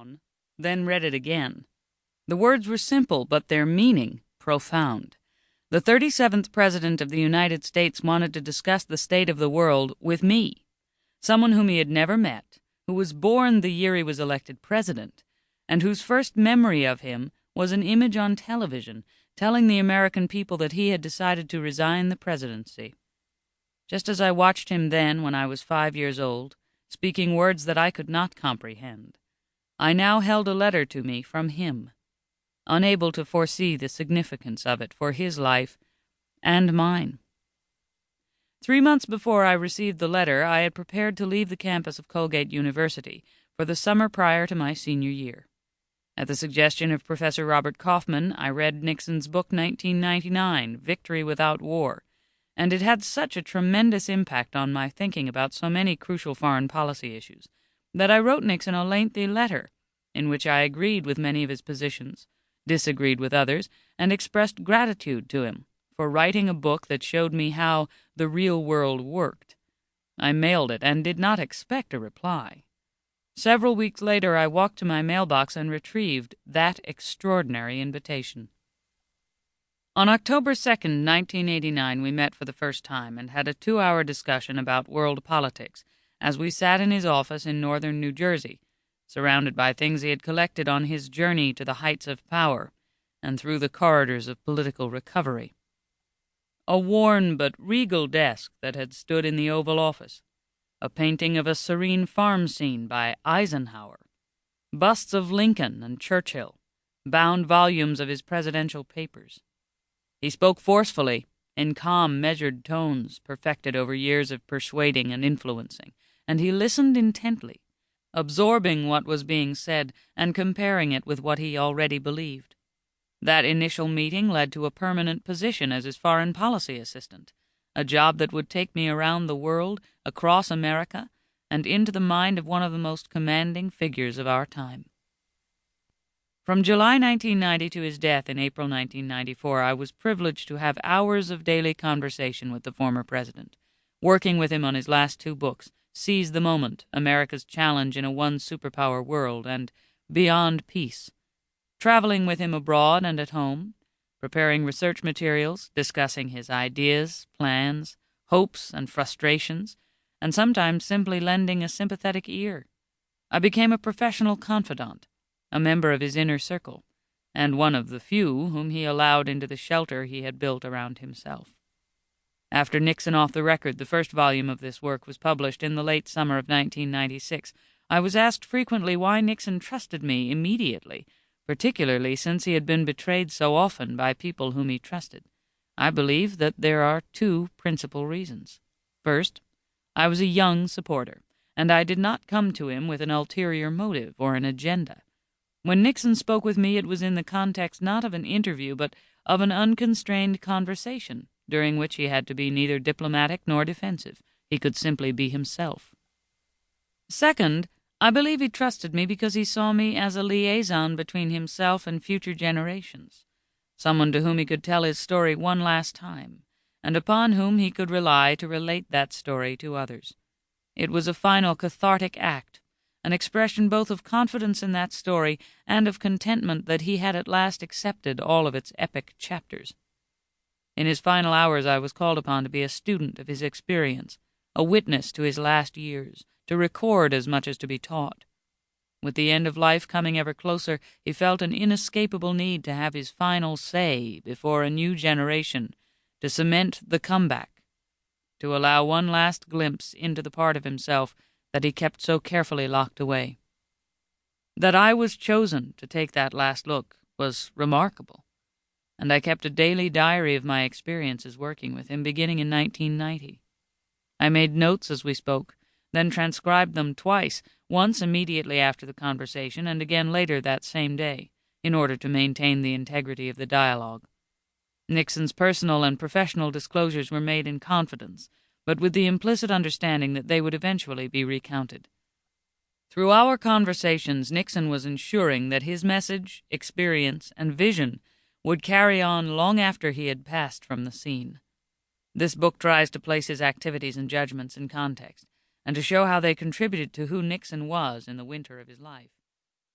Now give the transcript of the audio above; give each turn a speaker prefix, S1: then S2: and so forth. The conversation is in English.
S1: down, then read it again. The words were simple, but their meaning profound. The 37th President of the United States wanted to discuss the state of the world with me, someone whom he had never met, who was born the year he was elected president, and whose first memory of him was an image on television telling the American people that he had decided to resign the presidency. Just as I watched him then, when I was 5 years old, speaking words that I could not comprehend, I now held a letter to me from him, unable to foresee the significance of it for his life and mine. 3 months before I received the letter, I had prepared to leave the campus of Colgate University for the summer prior to my senior year. At the suggestion of Professor Robert Kaufman, I read Nixon's book 1999, Victory Without War, and it had such a tremendous impact on my thinking about so many crucial foreign policy issues that I wrote Nixon a lengthy letter in which I agreed with many of his positions, disagreed with others, and expressed gratitude to him for writing a book that showed me how the real world worked. I mailed it and did not expect a reply. Several weeks later, I walked to my mailbox and retrieved that extraordinary invitation. On October 2nd, 1989, we met for the first time and had a 2-hour discussion about world politics as we sat in his office in northern New Jersey, surrounded by things he had collected on his journey to the heights of power and through the corridors of political recovery. A worn but regal desk that had stood in the Oval Office, a painting of a serene farm scene by Eisenhower, busts of Lincoln and Churchill, bound volumes of his presidential papers. He spoke forcefully, in calm, measured tones perfected over years of persuading and influencing, and he listened intently, absorbing what was being said and comparing it with what he already believed. That initial meeting led to a permanent position as his foreign policy assistant, a job that would take me around the world, across America, and into the mind of one of the most commanding figures of our time. From July 1990 to his death in April 1994, I was privileged to have hours of daily conversation with the former president, working with him on his last 2 books, Seize the Moment, America's Challenge in a One-Superpower World, and Beyond Peace, traveling with him abroad and at home, preparing research materials, discussing his ideas, plans, hopes, and frustrations, and sometimes simply lending a sympathetic ear. I became a professional confidant, a member of his inner circle, and one of the few whom he allowed into the shelter he had built around himself. After Nixon Off the Record, the first volume of this work, was published in the late summer of 1996, I was asked frequently why Nixon trusted me immediately, particularly since he had been betrayed so often by people whom he trusted. I believe that there are 2 principal reasons. First, I was a young supporter, and I did not come to him with an ulterior motive or an agenda. When Nixon spoke with me, it was in the context not of an interview, but of an unconstrained conversation, during which he had to be neither diplomatic nor defensive. He could simply be himself. Second, I believe he trusted me because he saw me as a liaison between himself and future generations, someone to whom he could tell his story one last time, and upon whom he could rely to relate that story to others. It was a final cathartic act, an expression both of confidence in that story and of contentment that he had at last accepted all of its epic chapters. In his final hours I was called upon to be a student of his experience, a witness to his last years, to record as much as to be taught. With the end of life coming ever closer, he felt an inescapable need to have his final say before a new generation, to cement the comeback, to allow one last glimpse into the part of himself that he kept so carefully locked away. That I was chosen to take that last look was remarkable, and I kept a daily diary of my experiences working with him beginning in 1990. I made notes as we spoke, then transcribed them twice, once immediately after the conversation and again later that same day, in order to maintain the integrity of the dialogue. Nixon's personal and professional disclosures were made in confidence, but with the implicit understanding that they would eventually be recounted. Through our conversations, Nixon was ensuring that his message, experience, and vision would carry on long after he had passed from the scene. This book tries to place his activities and judgments in context, and to show how they contributed to who Nixon was in the winter of his life.